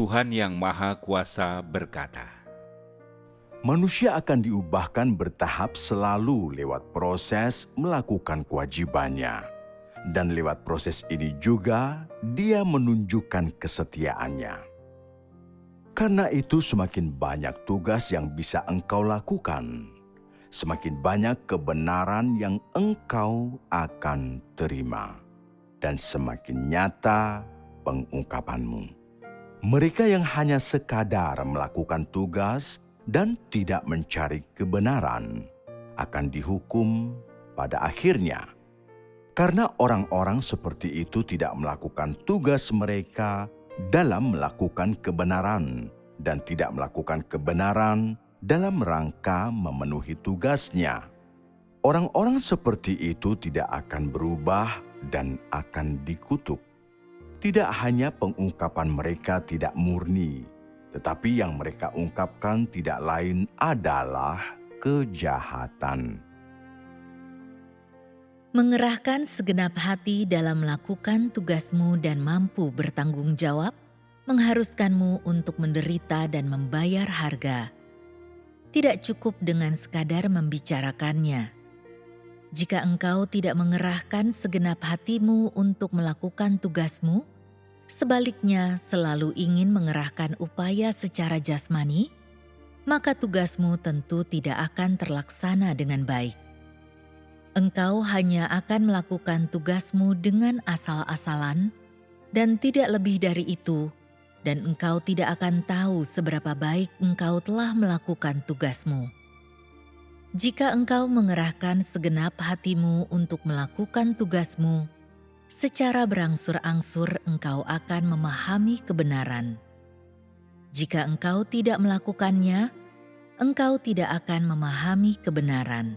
Tuhan Yang Maha Kuasa berkata, Manusia akan diubahkan bertahap selalu lewat proses melakukan kewajibannya. Dan lewat proses ini juga dia menunjukkan kesetiaannya. Karena itu semakin banyak tugas yang bisa engkau lakukan, semakin banyak kebenaran yang engkau akan terima. Dan semakin nyata pengungkapanmu. Mereka yang hanya sekadar melakukan tugas dan tidak mencari kebenaran akan dihukum pada akhirnya. Karena orang-orang seperti itu tidak melakukan tugas mereka dalam melakukan kebenaran dan tidak melakukan kebenaran dalam rangka memenuhi tugasnya. Orang-orang seperti itu tidak akan berubah dan akan dikutuk. Tidak hanya pengungkapan mereka tidak murni, tetapi yang mereka ungkapkan tidak lain adalah kejahatan. Mengerahkan segenap hati dalam melakukan tugasmu dan mampu bertanggung jawab, mengharuskanmu untuk menderita dan membayar harga. Tidak cukup dengan sekadar membicarakannya. Jika engkau tidak mengerahkan segenap hatimu untuk melakukan tugasmu, sebaliknya selalu ingin mengerahkan upaya secara jasmani, maka tugasmu tentu tidak akan terlaksana dengan baik. Engkau hanya akan melakukan tugasmu dengan asal-asalan dan tidak lebih dari itu, dan engkau tidak akan tahu seberapa baik engkau telah melakukan tugasmu. Jika engkau mengerahkan segenap hatimu untuk melakukan tugasmu, secara berangsur-angsur engkau akan memahami kebenaran. Jika engkau tidak melakukannya, engkau tidak akan memahami kebenaran.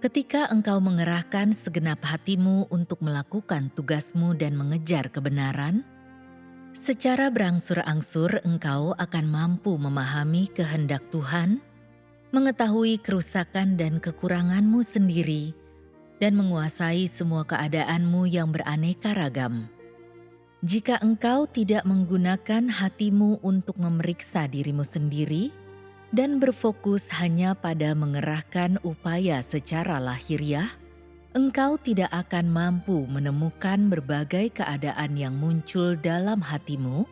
Ketika engkau mengerahkan segenap hatimu untuk melakukan tugasmu dan mengejar kebenaran, secara berangsur-angsur engkau akan mampu memahami kehendak Tuhan, mengetahui kerusakan dan kekuranganmu sendiri, dan menguasai semua keadaanmu yang beraneka ragam. Jika engkau tidak menggunakan hatimu untuk memeriksa dirimu sendiri dan berfokus hanya pada mengerahkan upaya secara lahiriah, engkau tidak akan mampu menemukan berbagai keadaan yang muncul dalam hatimu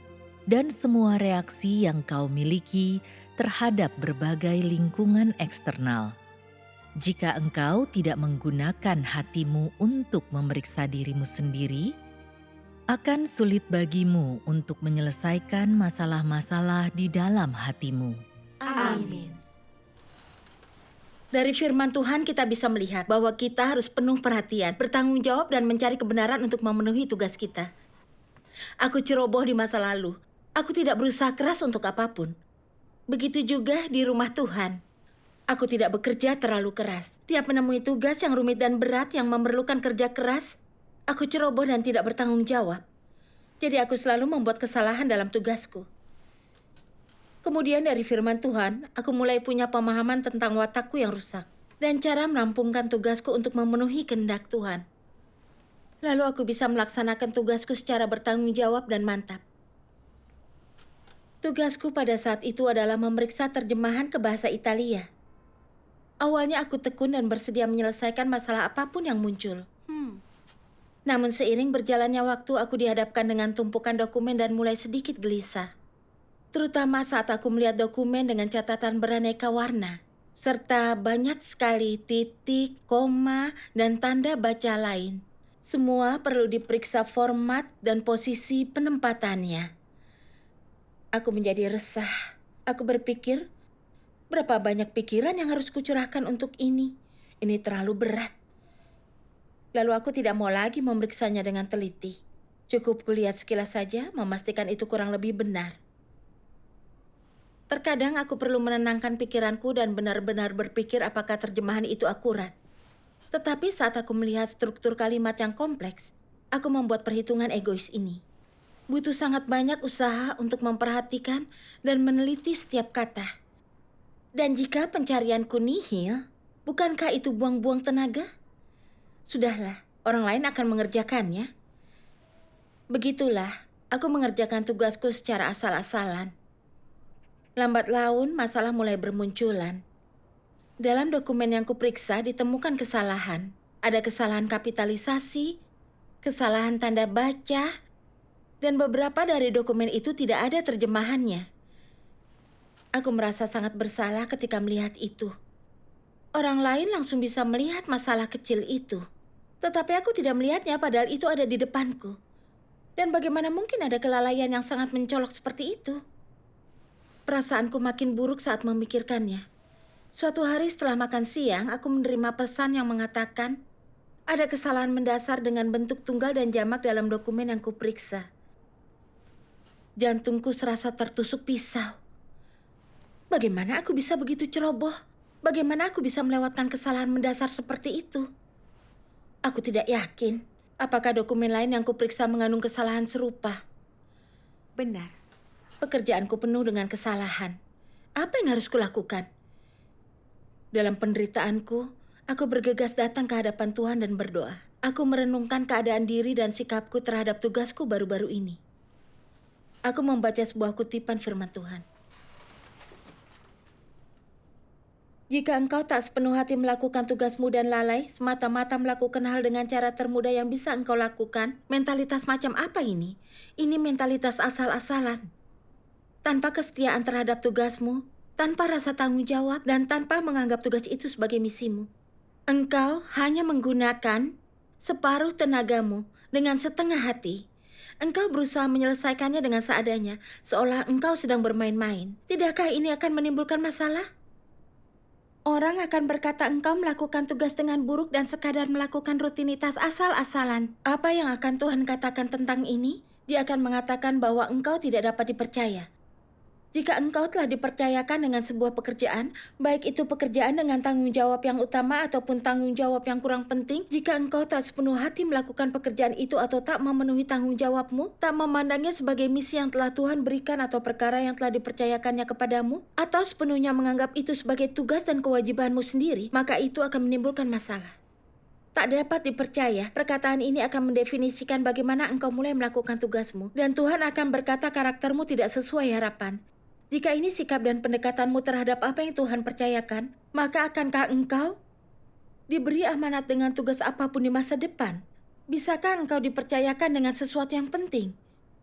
dan semua reaksi yang kau miliki terhadap berbagai lingkungan eksternal. Jika engkau tidak menggunakan hatimu untuk memeriksa dirimu sendiri, akan sulit bagimu untuk menyelesaikan masalah-masalah di dalam hatimu. Amin. Dari firman Tuhan kita bisa melihat bahwa kita harus penuh perhatian, bertanggung jawab dan mencari kebenaran untuk memenuhi tugas kita. Aku ceroboh di masa lalu. Aku tidak berusaha keras untuk apapun. Begitu juga di rumah Tuhan. Aku tidak bekerja terlalu keras. Tiap menemui tugas yang rumit dan berat yang memerlukan kerja keras, aku ceroboh dan tidak bertanggung jawab. Jadi aku selalu membuat kesalahan dalam tugasku. Kemudian dari firman Tuhan, aku mulai punya pemahaman tentang watakku yang rusak dan cara merampungkan tugasku untuk memenuhi kehendak Tuhan. Lalu aku bisa melaksanakan tugasku secara bertanggung jawab dan mantap. Tugasku pada saat itu adalah memeriksa terjemahan ke bahasa Italia. Awalnya aku tekun dan bersedia menyelesaikan masalah apapun yang muncul. Namun seiring berjalannya waktu, aku dihadapkan dengan tumpukan dokumen dan mulai sedikit gelisah. Terutama saat aku melihat dokumen dengan catatan beraneka warna, serta banyak sekali titik, koma, dan tanda baca lain. Semua perlu diperiksa format dan posisi penempatannya. Aku menjadi resah. Aku berpikir, berapa banyak pikiran yang harus kucurahkan untuk ini? Ini terlalu berat. Lalu aku tidak mau lagi memeriksanya dengan teliti. Cukup kulihat sekilas saja, memastikan itu kurang lebih benar. Terkadang aku perlu menenangkan pikiranku dan benar-benar berpikir apakah terjemahan itu akurat. Tetapi saat aku melihat struktur kalimat yang kompleks, aku membuat perhitungan egois ini. Butuh sangat banyak usaha untuk memperhatikan dan meneliti setiap kata. Dan jika pencarianku nihil, bukankah itu buang-buang tenaga? Sudahlah, orang lain akan mengerjakannya. Begitulah, Aku mengerjakan tugasku secara asal-asalan. Lambat laun, masalah mulai bermunculan. Dalam dokumen yang kuperiksa ditemukan kesalahan. Ada kesalahan kapitalisasi, kesalahan tanda baca, dan beberapa dari dokumen itu tidak ada terjemahannya. Aku merasa sangat bersalah ketika melihat itu. Orang lain langsung bisa melihat masalah kecil itu. Tetapi aku tidak melihatnya padahal itu ada di depanku. Dan bagaimana mungkin ada kelalaian yang sangat mencolok seperti itu? Perasaanku makin buruk saat memikirkannya. Suatu hari setelah makan siang, aku menerima pesan yang mengatakan ada kesalahan mendasar dengan bentuk tunggal dan jamak dalam dokumen yang kuperiksa. Jantungku serasa tertusuk pisau. Bagaimana aku bisa begitu ceroboh? Bagaimana aku bisa melewatkan kesalahan mendasar seperti itu? Aku tidak yakin apakah dokumen lain yang kuperiksa mengandung kesalahan serupa. Benar. Pekerjaanku penuh dengan kesalahan. Apa yang harus kulakukan? Dalam penderitaanku, aku bergegas datang ke hadapan Tuhan dan berdoa. Aku merenungkan keadaan diri dan sikapku terhadap tugasku baru-baru ini. Aku membaca sebuah kutipan firman Tuhan. Jika engkau tak sepenuh hati melakukan tugasmu dan lalai, semata-mata melakukan hal dengan cara termudah yang bisa engkau lakukan, mentalitas macam apa ini? Ini mentalitas asal-asalan. Tanpa kesetiaan terhadap tugasmu, tanpa rasa tanggung jawab, dan tanpa menganggap tugas itu sebagai misimu. Engkau hanya menggunakan separuh tenagamu dengan setengah hati. Engkau berusaha menyelesaikannya dengan seadanya, seolah engkau sedang bermain-main. Tidakkah ini akan menimbulkan masalah? Orang akan berkata engkau melakukan tugas dengan buruk dan sekadar melakukan rutinitas asal-asalan. Apa yang akan Tuhan katakan tentang ini? Dia akan mengatakan bahwa engkau tidak dapat dipercaya. Jika engkau telah dipercayakan dengan sebuah pekerjaan, baik itu pekerjaan dengan tanggung jawab yang utama ataupun tanggung jawab yang kurang penting, jika engkau tak sepenuh hati melakukan pekerjaan itu atau tak memenuhi tanggung jawabmu, tak memandangnya sebagai misi yang telah Tuhan berikan atau perkara yang telah dipercayakannya kepadamu, atau sepenuhnya menganggap itu sebagai tugas dan kewajibanmu sendiri, maka itu akan menimbulkan masalah. Tak dapat dipercaya, perkataan ini akan mendefinisikan bagaimana engkau mulai melakukan tugasmu, dan Tuhan akan berkata karaktermu tidak sesuai harapan. Jika ini sikap dan pendekatanmu terhadap apa yang Tuhan percayakan, maka akankah engkau diberi amanat dengan tugas apapun di masa depan? Bisakah engkau dipercayakan dengan sesuatu yang penting?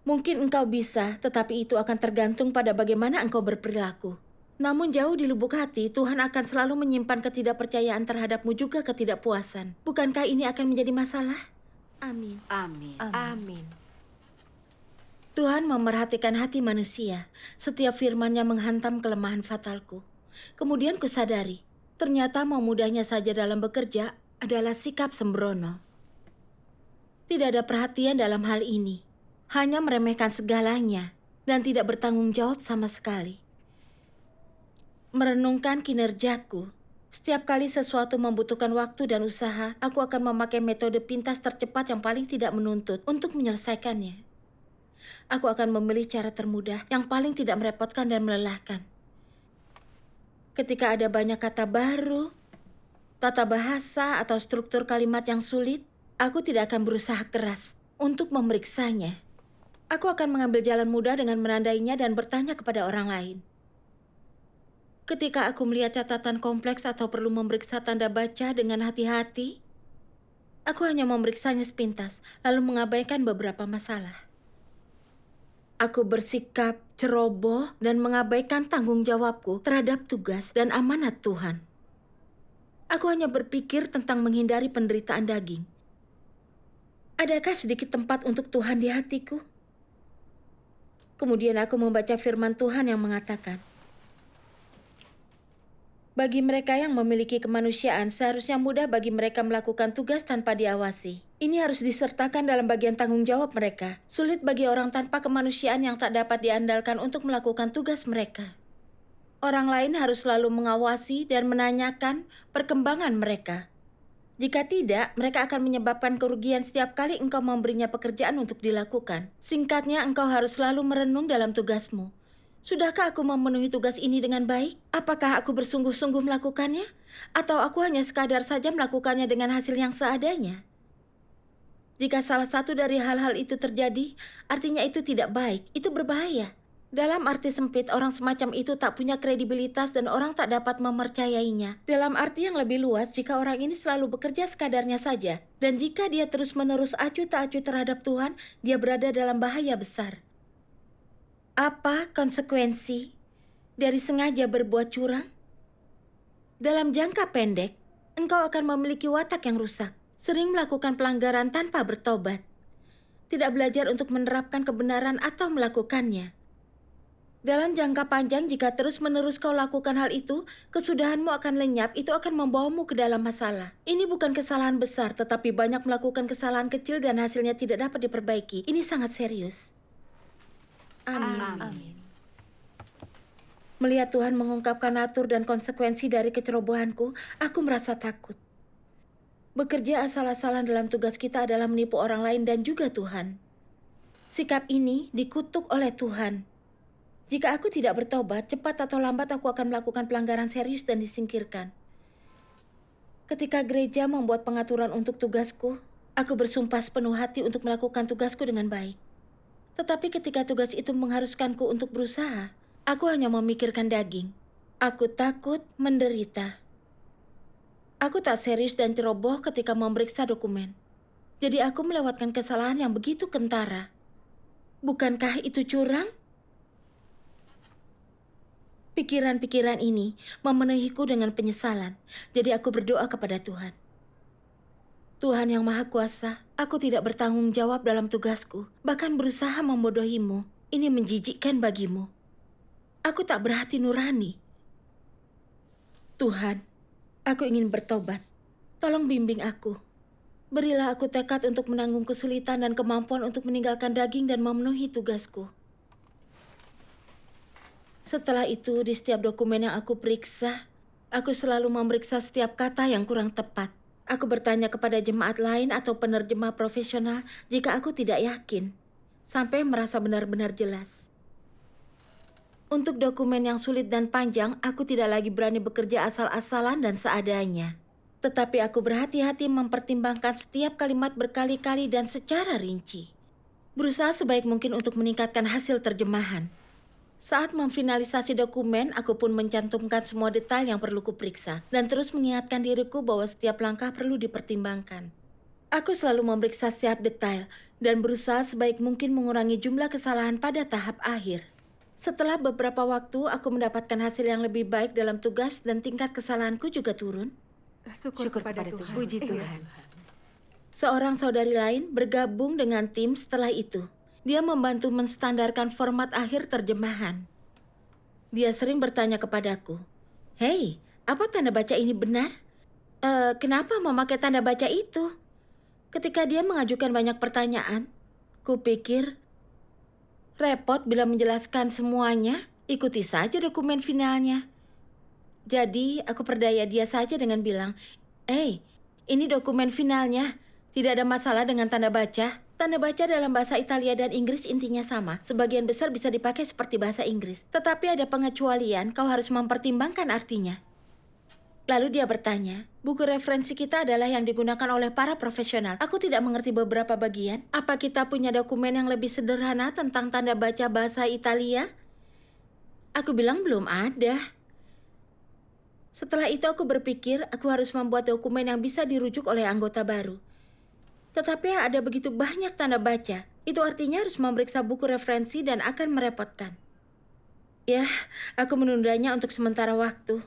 Mungkin engkau bisa, tetapi itu akan tergantung pada bagaimana engkau berperilaku. Namun jauh di lubuk hati, Tuhan akan selalu menyimpan ketidakpercayaan terhadapmu juga ketidakpuasan. Bukankah ini akan menjadi masalah? Amin. Amin. Amin. Tuhan memerhatikan hati manusia. Setiap firman-Nya menghantam kelemahan fatalku. Kemudian kusadari, ternyata mau mudahnya saja dalam bekerja adalah sikap sembrono. Tidak ada perhatian dalam hal ini. Hanya meremehkan segalanya dan tidak bertanggung jawab sama sekali. Merenungkan kinerjaku. Setiap kali sesuatu membutuhkan waktu dan usaha, aku akan memakai metode pintas tercepat yang paling tidak menuntut untuk menyelesaikannya. Aku akan memilih cara termudah yang paling tidak merepotkan dan melelahkan. Ketika ada banyak kata baru, tata bahasa atau struktur kalimat yang sulit, aku tidak akan berusaha keras untuk memeriksanya. Aku akan mengambil jalan mudah dengan menandainya dan bertanya kepada orang lain. Ketika aku melihat catatan kompleks atau perlu memeriksa tanda baca dengan hati-hati, aku hanya memeriksanya sepintas, lalu mengabaikan beberapa masalah. Aku bersikap ceroboh dan mengabaikan tanggung jawabku terhadap tugas dan amanat Tuhan. Aku hanya berpikir tentang menghindari penderitaan daging. Adakah sedikit tempat untuk Tuhan di hatiku? Kemudian aku membaca firman Tuhan yang mengatakan, bagi mereka yang memiliki kemanusiaan, seharusnya mudah bagi mereka melakukan tugas tanpa diawasi. Ini harus disertakan dalam bagian tanggung jawab mereka. Sulit bagi orang tanpa kemanusiaan yang tak dapat diandalkan untuk melakukan tugas mereka. Orang lain harus selalu mengawasi dan menanyakan perkembangan mereka. Jika tidak, mereka akan menyebabkan kerugian setiap kali engkau memberinya pekerjaan untuk dilakukan. Singkatnya, engkau harus selalu merenung dalam tugasmu. Sudahkah aku memenuhi tugas ini dengan baik? Apakah aku bersungguh-sungguh melakukannya? Atau aku hanya sekadar saja melakukannya dengan hasil yang seadanya? Jika salah satu dari hal-hal itu terjadi, artinya itu tidak baik, itu berbahaya. Dalam arti sempit, orang semacam itu tak punya kredibilitas dan orang tak dapat mempercayainya. Dalam arti yang lebih luas, jika orang ini selalu bekerja sekadarnya saja, dan jika dia terus-menerus acuh tak acuh terhadap Tuhan, dia berada dalam bahaya besar. Apa konsekuensi dari sengaja berbuat curang? Dalam jangka pendek, engkau akan memiliki watak yang rusak, sering melakukan pelanggaran tanpa bertobat, tidak belajar untuk menerapkan kebenaran atau melakukannya. Dalam jangka panjang, jika terus-menerus kau lakukan hal itu, kesudahanmu akan lenyap, itu akan membawamu ke dalam masalah. Ini bukan kesalahan besar, tetapi banyak melakukan kesalahan kecil dan hasilnya tidak dapat diperbaiki. Ini sangat serius. Amin. Melihat Tuhan mengungkapkan natur dan konsekuensi dari kecerobohanku, aku merasa takut. Bekerja asal-asalan dalam tugas kita adalah menipu orang lain dan juga Tuhan. Sikap ini dikutuk oleh Tuhan. Jika aku tidak bertobat, cepat atau lambat aku akan melakukan pelanggaran serius dan disingkirkan. Ketika gereja membuat pengaturan untuk tugasku, aku bersumpah sepenuh hati untuk melakukan tugasku dengan baik. Tetapi ketika tugas itu mengharuskanku untuk berusaha, aku hanya memikirkan daging. Aku takut menderita. Aku tak serius dan ceroboh ketika memeriksa dokumen. Jadi aku melewatkan kesalahan yang begitu kentara. Bukankah itu curang? Pikiran-pikiran ini memenuhiku dengan penyesalan. Jadi aku berdoa kepada Tuhan. Tuhan yang Maha Kuasa, aku tidak bertanggung jawab dalam tugasku, bahkan berusaha membodohimu. Ini menjijikkan bagimu. Aku tak berhati nurani. Tuhan, aku ingin bertobat. Tolong bimbing aku. Berilah aku tekad untuk menanggung kesulitan dan kemampuan untuk meninggalkan daging dan memenuhi tugasku. Setelah itu, di setiap dokumen yang aku periksa, aku selalu memeriksa setiap kata yang kurang tepat. Aku bertanya kepada jemaat lain atau penerjemah profesional jika aku tidak yakin, sampai merasa benar-benar jelas. Untuk dokumen yang sulit dan panjang, aku tidak lagi berani bekerja asal-asalan dan seadanya. Tetapi aku berhati-hati mempertimbangkan setiap kalimat berkali-kali dan secara rinci. Berusaha sebaik mungkin untuk meningkatkan hasil terjemahan. Saat memfinalisasi dokumen, aku pun mencantumkan semua detail yang perlu kuperiksa dan terus mengingatkan diriku bahwa setiap langkah perlu dipertimbangkan. Aku selalu memeriksa setiap detail dan berusaha sebaik mungkin mengurangi jumlah kesalahan pada tahap akhir. Setelah beberapa waktu, aku mendapatkan hasil yang lebih baik dalam tugas dan tingkat kesalahanku juga turun. Syukur kepada Tuhan. Puji Tuhan. Seorang saudari lain bergabung dengan tim setelah itu. Dia membantu menstandarkan format akhir terjemahan. Dia sering bertanya kepadaku, "Hei, apa tanda baca ini benar? Kenapa memakai tanda baca itu?" Ketika dia mengajukan banyak pertanyaan, kupikir, repot bila menjelaskan semuanya, ikuti saja dokumen finalnya. Jadi, aku perdaya dia saja dengan bilang, ini dokumen finalnya. Tidak ada masalah dengan tanda baca. Tanda baca dalam bahasa Italia dan Inggris intinya sama. Sebagian besar bisa dipakai seperti bahasa Inggris. Tetapi ada pengecualian, kau harus mempertimbangkan artinya. Lalu dia bertanya, buku referensi kita adalah yang digunakan oleh para profesional. Aku tidak mengerti beberapa bagian. Apa kita punya dokumen yang lebih sederhana tentang tanda baca bahasa Italia? Aku bilang belum ada. Setelah itu aku berpikir aku harus membuat dokumen yang bisa dirujuk oleh anggota baru. Tetapi ada begitu banyak tanda baca. Itu artinya harus memeriksa buku referensi dan akan merepotkan. Ya, aku menundanya untuk sementara waktu.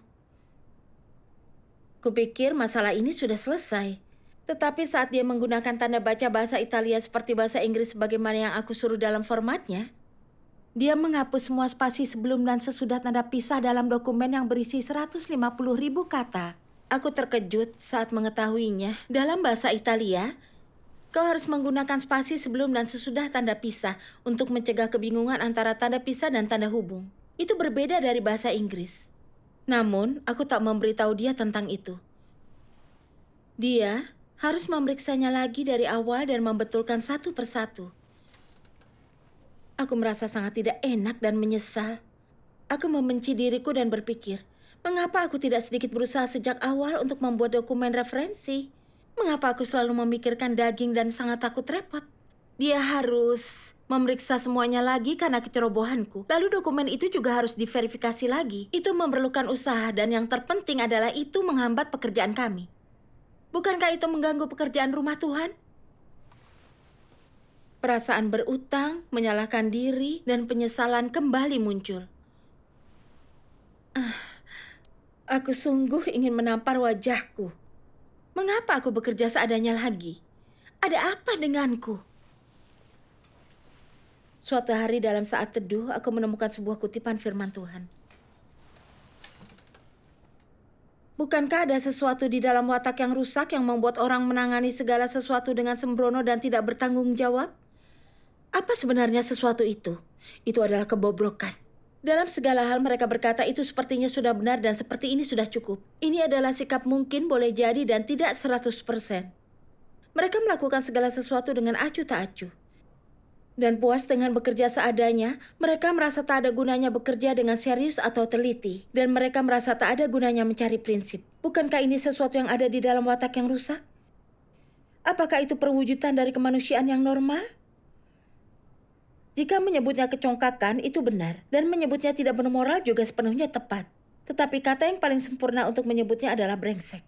Kupikir masalah ini sudah selesai. Tetapi saat dia menggunakan tanda baca bahasa Italia seperti bahasa Inggris sebagaimana yang aku suruh dalam formatnya, dia menghapus semua spasi sebelum dan sesudah tanda pisah dalam dokumen yang berisi 150.000 kata. Aku terkejut saat mengetahuinya. Dalam bahasa Italia, kau harus menggunakan spasi sebelum dan sesudah tanda pisah untuk mencegah kebingungan antara tanda pisah dan tanda hubung. Itu berbeda dari bahasa Inggris. Namun, aku tak memberitahu dia tentang itu. Dia harus memeriksanya lagi dari awal dan membetulkan satu persatu. Aku merasa sangat tidak enak dan menyesal. Aku membenci diriku dan berpikir, mengapa aku tidak sedikit berusaha sejak awal untuk membuat dokumen referensi? Mengapa aku selalu memikirkan daging dan sangat takut repot? Dia harus memeriksa semuanya lagi karena kecerobohanku. Lalu dokumen itu juga harus diverifikasi lagi. Itu memerlukan usaha dan yang terpenting adalah itu menghambat pekerjaan kami. Bukankah itu mengganggu pekerjaan rumah Tuhan? Perasaan berutang, menyalahkan diri, dan penyesalan kembali muncul. Aku sungguh ingin menampar wajahku. Mengapa aku bekerja seadanya lagi? Ada apa denganku? Suatu hari dalam saat teduh, aku menemukan sebuah kutipan firman Tuhan. Bukankah ada sesuatu di dalam watak yang rusak yang membuat orang menangani segala sesuatu dengan sembrono dan tidak bertanggung jawab? Apa sebenarnya sesuatu itu? Itu adalah kebobrokan. Dalam segala hal mereka berkata itu sepertinya sudah benar dan seperti ini sudah cukup. Ini adalah sikap mungkin, boleh jadi dan tidak 100%. Mereka melakukan segala sesuatu dengan acuh tak acuh. Dan puas dengan bekerja seadanya, mereka merasa tak ada gunanya bekerja dengan serius atau teliti. Dan mereka merasa tak ada gunanya mencari prinsip. Bukankah ini sesuatu yang ada di dalam watak yang rusak? Apakah itu perwujudan dari kemanusiaan yang normal? Jika menyebutnya kecongkakan, itu benar. Dan menyebutnya tidak bermoral juga sepenuhnya tepat. Tetapi kata yang paling sempurna untuk menyebutnya adalah brengsek.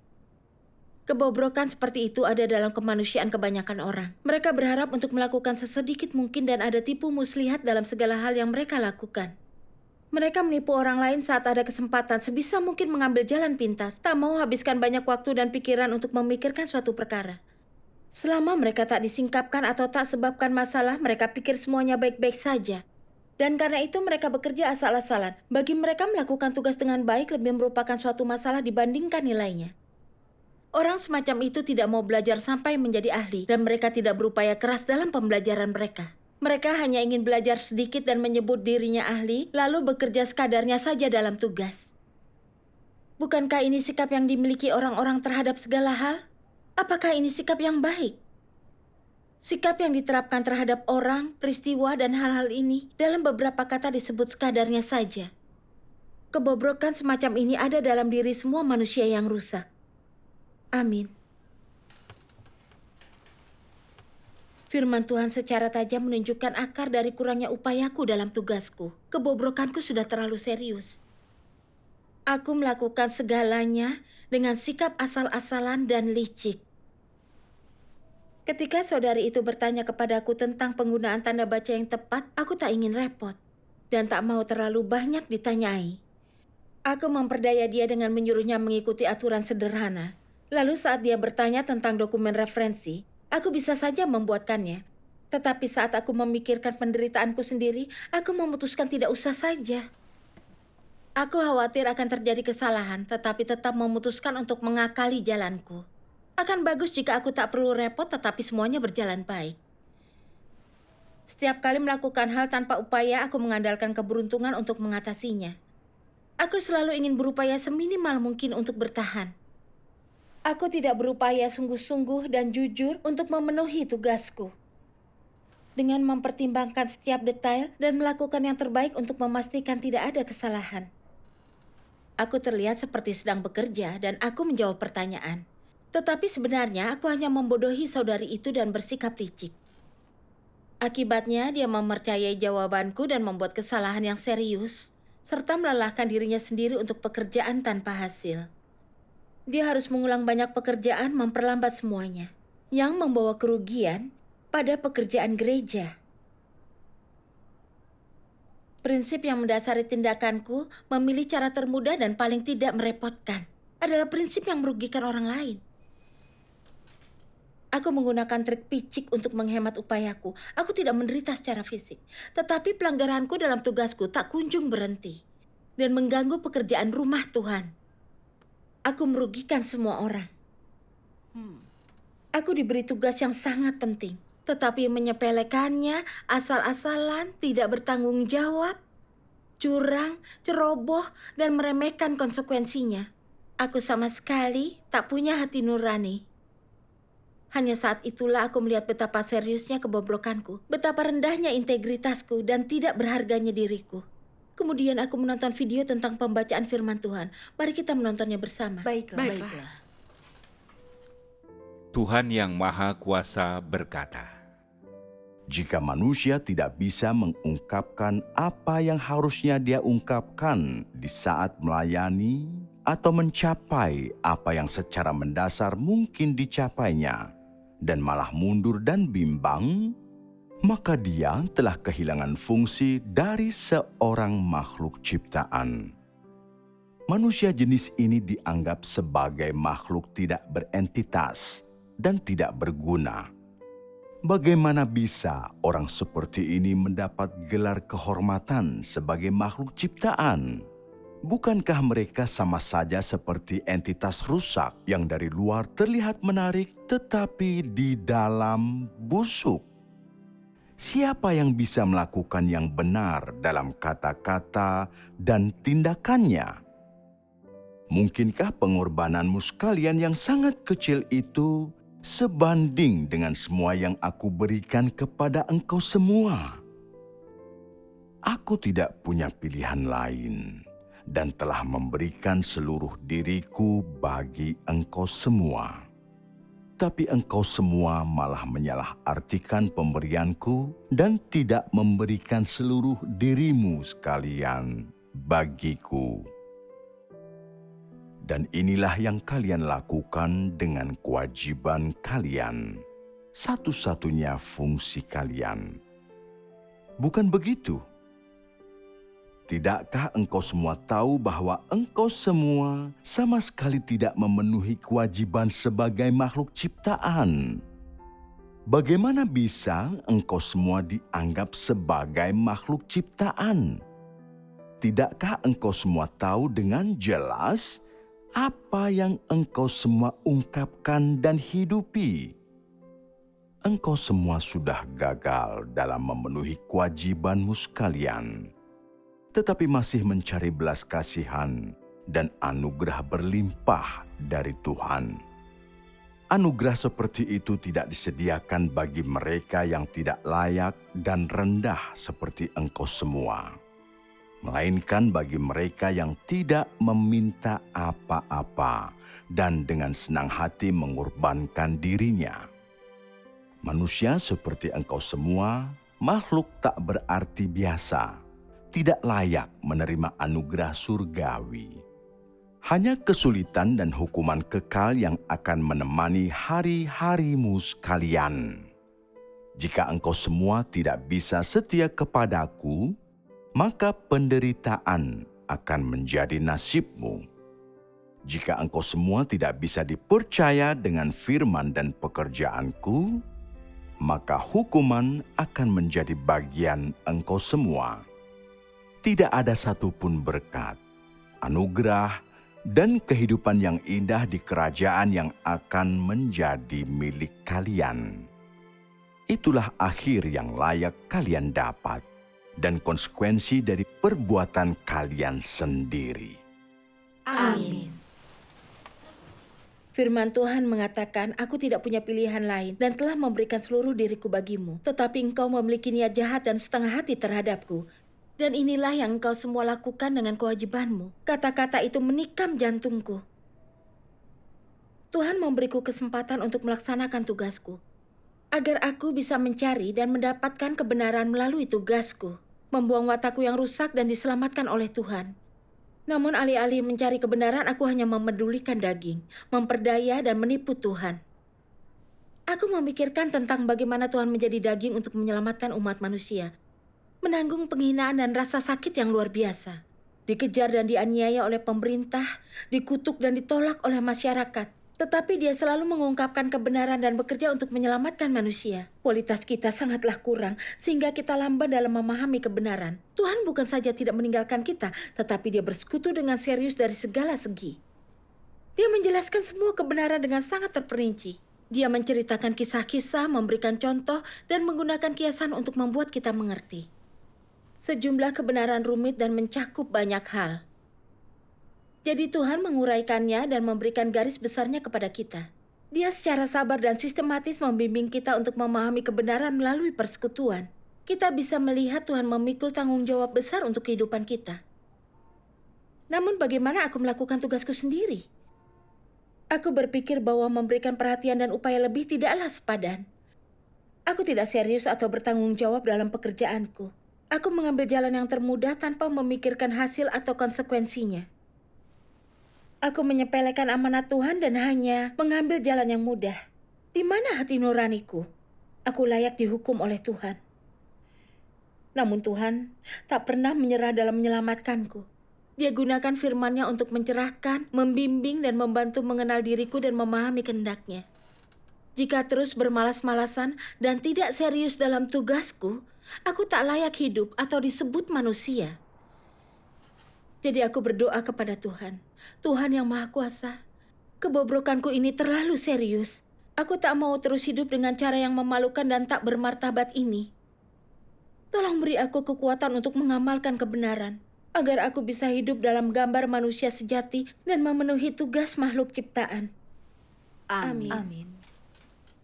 Kebobrokan seperti itu ada dalam kemanusiaan kebanyakan orang. Mereka berharap untuk melakukan sesedikit mungkin dan ada tipu muslihat dalam segala hal yang mereka lakukan. Mereka menipu orang lain saat ada kesempatan sebisa mungkin mengambil jalan pintas, tak mau habiskan banyak waktu dan pikiran untuk memikirkan suatu perkara. Selama mereka tak disingkapkan atau tak sebabkan masalah, mereka pikir semuanya baik-baik saja. Dan karena itu mereka bekerja asal-asalan. Bagi mereka melakukan tugas dengan baik lebih merupakan suatu masalah dibandingkan nilainya. Orang semacam itu tidak mau belajar sampai menjadi ahli dan mereka tidak berupaya keras dalam pembelajaran mereka. Mereka hanya ingin belajar sedikit dan menyebut dirinya ahli, lalu bekerja sekadarnya saja dalam tugas. Bukankah ini sikap yang dimiliki orang-orang terhadap segala hal? Apakah ini sikap yang baik? Sikap yang diterapkan terhadap orang, peristiwa, dan hal-hal ini dalam beberapa kata disebut sekadarnya saja. Kebobrokan semacam ini ada dalam diri semua manusia yang rusak. Amin. Firman Tuhan secara tajam menunjukkan akar dari kurangnya upayaku dalam tugasku. Kebobrokanku sudah terlalu serius. Aku melakukan segalanya dengan sikap asal-asalan dan licik. Ketika saudari itu bertanya kepadaku tentang penggunaan tanda baca yang tepat, aku tak ingin repot dan tak mau terlalu banyak ditanyai. Aku memperdaya dia dengan menyuruhnya mengikuti aturan sederhana. Lalu saat dia bertanya tentang dokumen referensi, aku bisa saja membuatkannya. Tetapi saat aku memikirkan penderitaanku sendiri, aku memutuskan tidak usah saja. Aku khawatir akan terjadi kesalahan, tetapi tetap memutuskan untuk mengakali jalanku. Akan bagus jika aku tak perlu repot, tetapi semuanya berjalan baik. Setiap kali melakukan hal tanpa upaya, aku mengandalkan keberuntungan untuk mengatasinya. Aku selalu ingin berupaya seminimal mungkin untuk bertahan. Aku tidak berupaya sungguh-sungguh dan jujur untuk memenuhi tugasku. Dengan mempertimbangkan setiap detail dan melakukan yang terbaik untuk memastikan tidak ada kesalahan. Aku terlihat seperti sedang bekerja dan aku menjawab pertanyaan. Tetapi sebenarnya aku hanya membodohi saudari itu dan bersikap licik. Akibatnya dia mempercayai jawabanku dan membuat kesalahan yang serius, serta melelahkan dirinya sendiri untuk pekerjaan tanpa hasil. Dia harus mengulang banyak pekerjaan memperlambat semuanya, yang membawa kerugian pada pekerjaan gereja. Prinsip yang mendasari tindakanku, memilih cara termudah dan paling tidak merepotkan, adalah prinsip yang merugikan orang lain. Aku menggunakan trik picik untuk menghemat upayaku. Aku tidak menderita secara fisik, tetapi pelanggaranku dalam tugasku tak kunjung berhenti dan mengganggu pekerjaan rumah Tuhan. Aku merugikan semua orang. Aku diberi tugas yang sangat penting, tetapi menyepelekannya, asal-asalan, tidak bertanggung jawab, curang, ceroboh, dan meremehkan konsekuensinya. Aku sama sekali tak punya hati nurani. Hanya saat itulah aku melihat betapa seriusnya kebobrokanku, betapa rendahnya integritasku, dan tidak berharganya diriku. Kemudian aku menonton video tentang pembacaan firman Tuhan. Mari kita menontonnya bersama. Baiklah. Tuhan Yang Maha Kuasa berkata, Jika manusia tidak bisa mengungkapkan apa yang harusnya dia ungkapkan di saat melayani atau mencapai apa yang secara mendasar mungkin dicapainya, dan malah mundur dan bimbang, maka dia telah kehilangan fungsi dari seorang makhluk ciptaan. Manusia jenis ini dianggap sebagai makhluk tidak berentitas dan tidak berguna. Bagaimana bisa orang seperti ini mendapat gelar kehormatan sebagai makhluk ciptaan? Bukankah mereka sama saja seperti entitas rusak yang dari luar terlihat menarik tetapi di dalam busuk? Siapa yang bisa melakukan yang benar dalam kata-kata dan tindakannya? Mungkinkah pengorbananmu sekalian yang sangat kecil itu sebanding dengan semua yang aku berikan kepada engkau semua? Aku tidak punya pilihan lain dan telah memberikan seluruh diriku bagi engkau semua. Tapi engkau semua malah menyalahartikan pemberianku dan tidak memberikan seluruh dirimu sekalian bagiku. Dan inilah yang kalian lakukan dengan kewajiban kalian, satu-satunya fungsi kalian. Bukan begitu? Tidakkah engkau semua tahu bahwa engkau semua sama sekali tidak memenuhi kewajiban sebagai makhluk ciptaan? Bagaimana bisa engkau semua dianggap sebagai makhluk ciptaan? Tidakkah engkau semua tahu dengan jelas apa yang engkau semua ungkapkan dan hidupi? Engkau semua sudah gagal dalam memenuhi kewajibanmu sekalian, tetapi masih mencari belas kasihan dan anugerah berlimpah dari Tuhan. Anugerah seperti itu tidak disediakan bagi mereka yang tidak layak dan rendah seperti engkau semua, melainkan bagi mereka yang tidak meminta apa-apa dan dengan senang hati mengorbankan dirinya. Manusia seperti engkau semua, makhluk tak berarti biasa, tidak layak menerima anugerah surgawi. Hanya kesulitan dan hukuman kekal yang akan menemani hari-harimu sekalian. Jika engkau semua tidak bisa setia kepadaku, maka penderitaan akan menjadi nasibmu. Jika engkau semua tidak bisa dipercaya dengan firman dan pekerjaanku, maka hukuman akan menjadi bagian engkau semua. Tidak ada satupun berkat, anugerah, dan kehidupan yang indah di kerajaan yang akan menjadi milik kalian. Itulah akhir yang layak kalian dapat dan konsekuensi dari perbuatan kalian sendiri. Amin. Firman Tuhan mengatakan, aku tidak punya pilihan lain dan telah memberikan seluruh diriku bagimu. Tetapi engkau memiliki niat jahat dan setengah hati terhadapku. Dan inilah yang engkau semua lakukan dengan kewajibanmu. Kata-kata itu menikam jantungku. Tuhan memberiku kesempatan untuk melaksanakan tugasku, agar aku bisa mencari dan mendapatkan kebenaran melalui tugasku, membuang watakku yang rusak dan diselamatkan oleh Tuhan. Namun alih-alih mencari kebenaran, aku hanya memedulikan daging, memperdaya dan menipu Tuhan. Aku memikirkan tentang bagaimana Tuhan menjadi daging untuk menyelamatkan umat manusia, menanggung penghinaan dan rasa sakit yang luar biasa, dikejar dan dianiaya oleh pemerintah, dikutuk dan ditolak oleh masyarakat. Tetapi dia selalu mengungkapkan kebenaran dan bekerja untuk menyelamatkan manusia. Kualitas kita sangatlah kurang, sehingga kita lamban dalam memahami kebenaran. Tuhan bukan saja tidak meninggalkan kita, tetapi dia bersekutu dengan serius dari segala segi. Dia menjelaskan semua kebenaran dengan sangat terperinci. Dia menceritakan kisah-kisah, memberikan contoh, dan menggunakan kiasan untuk membuat kita mengerti. Sejumlah kebenaran rumit dan mencakup banyak hal. Jadi Tuhan menguraikannya dan memberikan garis besarnya kepada kita. Dia secara sabar dan sistematis membimbing kita untuk memahami kebenaran melalui persekutuan. Kita bisa melihat Tuhan memikul tanggung jawab besar untuk kehidupan kita. Namun bagaimana aku melakukan tugasku sendiri? Aku berpikir bahwa memberikan perhatian dan upaya lebih tidaklah sepadan. Aku tidak serius atau bertanggung jawab dalam pekerjaanku. Aku mengambil jalan yang termudah tanpa memikirkan hasil atau konsekuensinya. Aku menyepelekan amanat Tuhan dan hanya mengambil jalan yang mudah. Di mana hati nuraniku? Aku layak dihukum oleh Tuhan. Namun Tuhan tak pernah menyerah dalam menyelamatkanku. Dia gunakan firman-Nya untuk mencerahkan, membimbing, dan membantu mengenal diriku dan memahami kehendak-Nya. Jika terus bermalas-malasan dan tidak serius dalam tugasku, aku tak layak hidup atau disebut manusia. Jadi aku berdoa kepada Tuhan. Tuhan yang Maha Kuasa, kebobrokanku ini terlalu serius. Aku tak mau terus hidup dengan cara yang memalukan dan tak bermartabat ini. Tolong beri aku kekuatan untuk mengamalkan kebenaran, agar aku bisa hidup dalam gambar manusia sejati dan memenuhi tugas makhluk ciptaan. Amin. Amin.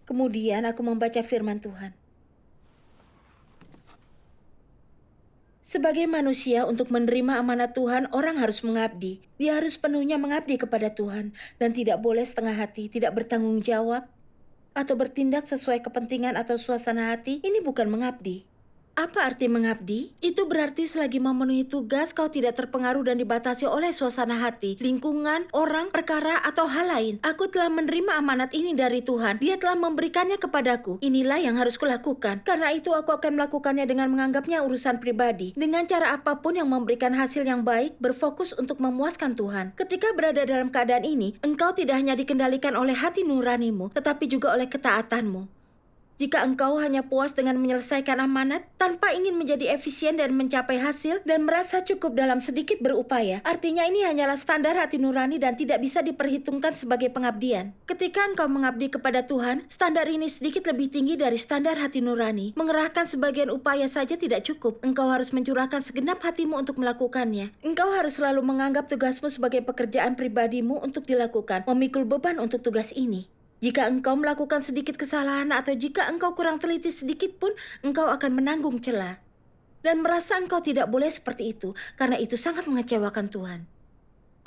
Kemudian aku membaca firman Tuhan. Sebagai manusia, untuk menerima amanat Tuhan, orang harus mengabdi. Dia harus penuhnya mengabdi kepada Tuhan dan tidak boleh setengah hati, tidak bertanggung jawab, atau bertindak sesuai kepentingan atau suasana hati. Ini bukan mengabdi. Apa arti mengabdi? Itu berarti selagi memenuhi tugas, kau tidak terpengaruh dan dibatasi oleh suasana hati, lingkungan, orang, perkara, atau hal lain. Aku telah menerima amanat ini dari Tuhan. Dia telah memberikannya kepadaku. Inilah yang harus kulakukan. Karena itu aku akan melakukannya dengan menganggapnya urusan pribadi. Dengan cara apapun yang memberikan hasil yang baik, berfokus untuk memuaskan Tuhan. Ketika berada dalam keadaan ini, engkau tidak hanya dikendalikan oleh hati nuranimu, tetapi juga oleh ketaatanmu. Jika engkau hanya puas dengan menyelesaikan amanat, tanpa ingin menjadi efisien dan mencapai hasil, dan merasa cukup dalam sedikit berupaya, artinya ini hanyalah standar hati nurani dan tidak bisa diperhitungkan sebagai pengabdian. Ketika engkau mengabdi kepada Tuhan, standar ini sedikit lebih tinggi dari standar hati nurani. Mengerahkan sebagian upaya saja tidak cukup. Engkau harus mencurahkan segenap hatimu untuk melakukannya. Engkau harus selalu menganggap tugasmu sebagai pekerjaan pribadimu untuk dilakukan, memikul beban untuk tugas ini. Jika engkau melakukan sedikit kesalahan atau jika engkau kurang teliti sedikit pun, engkau akan menanggung celah. Dan merasa engkau tidak boleh seperti itu, karena itu sangat mengecewakan Tuhan.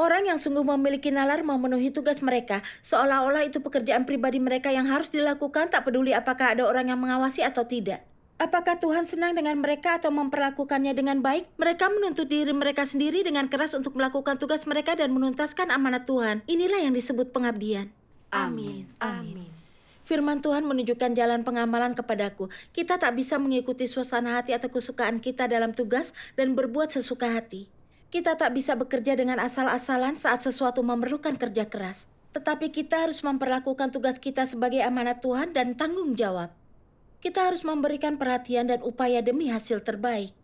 Orang yang sungguh memiliki nalar memenuhi tugas mereka, seolah-olah itu pekerjaan pribadi mereka yang harus dilakukan, tak peduli apakah ada orang yang mengawasi atau tidak. Apakah Tuhan senang dengan mereka atau memperlakukannya dengan baik? Mereka menuntut diri mereka sendiri dengan keras untuk melakukan tugas mereka dan menuntaskan amanat Tuhan. Inilah yang disebut pengabdian. Amin. Amin. Firman Tuhan menunjukkan jalan pengamalan kepadaku. Kita tak bisa mengikuti suasana hati atau kesukaan kita dalam tugas dan berbuat sesuka hati. Kita tak bisa bekerja dengan asal-asalan saat sesuatu memerlukan kerja keras. Tetapi kita harus memperlakukan tugas kita sebagai amanat Tuhan dan tanggung jawab. Kita harus memberikan perhatian dan upaya demi hasil terbaik.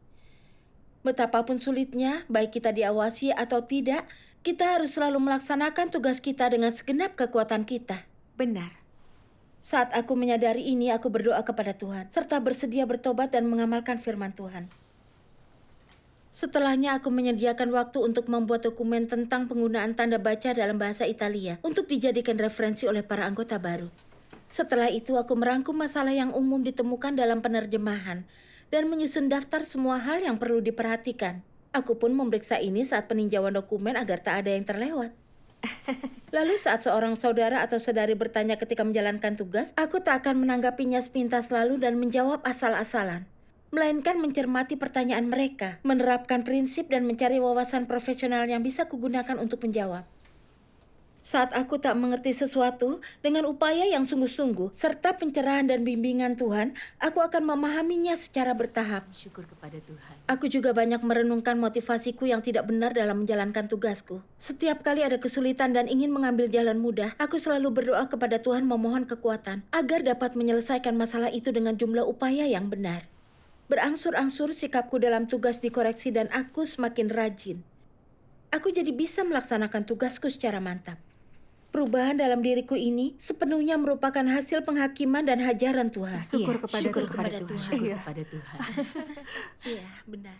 Betapapun sulitnya, baik kita diawasi atau tidak, kita harus selalu melaksanakan tugas kita dengan segenap kekuatan kita. Benar. Saat aku menyadari ini, aku berdoa kepada Tuhan, serta bersedia bertobat dan mengamalkan firman Tuhan. Setelahnya aku menyediakan waktu untuk membuat dokumen tentang penggunaan tanda baca dalam bahasa Italia untuk dijadikan referensi oleh para anggota baru. Setelah itu aku merangkum masalah yang umum ditemukan dalam penerjemahan dan menyusun daftar semua hal yang perlu diperhatikan. Aku pun memeriksa ini saat peninjauan dokumen agar tak ada yang terlewat. Lalu saat seorang saudara atau saudari bertanya ketika menjalankan tugas, aku tak akan menanggapinya sepintas lalu dan menjawab asal-asalan. Melainkan mencermati pertanyaan mereka, menerapkan prinsip dan mencari wawasan profesional yang bisa kugunakan untuk menjawab. Saat aku tak mengerti sesuatu, dengan upaya yang sungguh-sungguh, serta pencerahan dan bimbingan Tuhan, aku akan memahaminya secara bertahap. Syukur kepada Tuhan. Aku juga banyak merenungkan motivasiku yang tidak benar dalam menjalankan tugasku. Setiap kali ada kesulitan dan ingin mengambil jalan mudah, aku selalu berdoa kepada Tuhan memohon kekuatan, agar dapat menyelesaikan masalah itu dengan jumlah upaya yang benar. Berangsur-angsur sikapku dalam tugas dikoreksi dan aku semakin rajin. Aku jadi bisa melaksanakan tugasku secara mantap. Perubahan dalam diriku ini sepenuhnya merupakan hasil penghakiman dan hajaran Tuhan. Syukur Iya, kepada syukur Tuhan. kepada Tuhan. Syukur kepada Tuhan. Iya, benar.